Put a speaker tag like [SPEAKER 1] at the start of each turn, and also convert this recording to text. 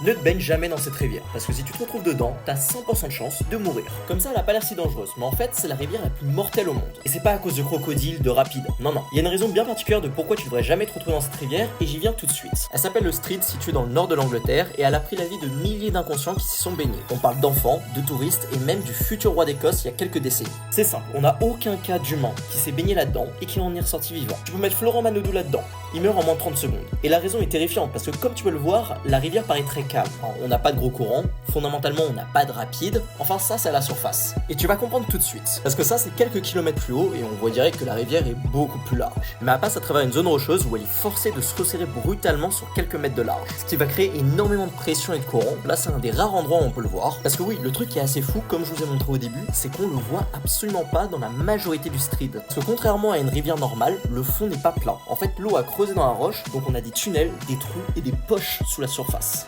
[SPEAKER 1] Ne te baigne jamais dans cette rivière, parce que si tu te retrouves dedans, t'as 100% de chance de mourir. Comme ça, elle a pas l'air si dangereuse, mais en fait, c'est la rivière la plus mortelle au monde. Et c'est pas à cause de crocodiles, de rapides, non non. Il y a une raison bien particulière de pourquoi tu devrais jamais te retrouver dans cette rivière, et j'y viens tout de suite. Elle s'appelle le Street, située dans le nord de l'Angleterre, et elle a pris la vie de milliers d'inconscients qui s'y sont baignés. On parle d'enfants, de touristes, et même du futur roi d'Écosse il y a quelques décennies. C'est simple, on n'a aucun cas d'humain qui s'est baigné là-dedans et qui en est ressorti vivant. Tu peux mettre Florent Manodou là-dedans, il meurt en moins de 30 secondes. Et la raison est terrifiante, parce que comme tu peux le voir, la rivière paraît très calme. On n'a pas de gros courant, fondamentalement on n'a pas de rapide, enfin ça c'est à la surface. Et tu vas comprendre tout de suite, parce que ça c'est quelques kilomètres plus haut et on voit direct que la rivière est beaucoup plus large. Mais elle passe à travers une zone rocheuse où elle est forcée de se resserrer brutalement sur quelques mètres de large, ce qui va créer énormément de pression et de courant. Là c'est un des rares endroits où on peut le voir, parce que oui, le truc qui est assez fou, comme je vous ai montré au début, c'est qu'on le voit absolument pas dans la majorité du Street. Parce que contrairement à une rivière normale, le fond n'est pas plat. En fait l'eau a creusé dans la roche, donc on a des tunnels, des trous et des poches sous la surface.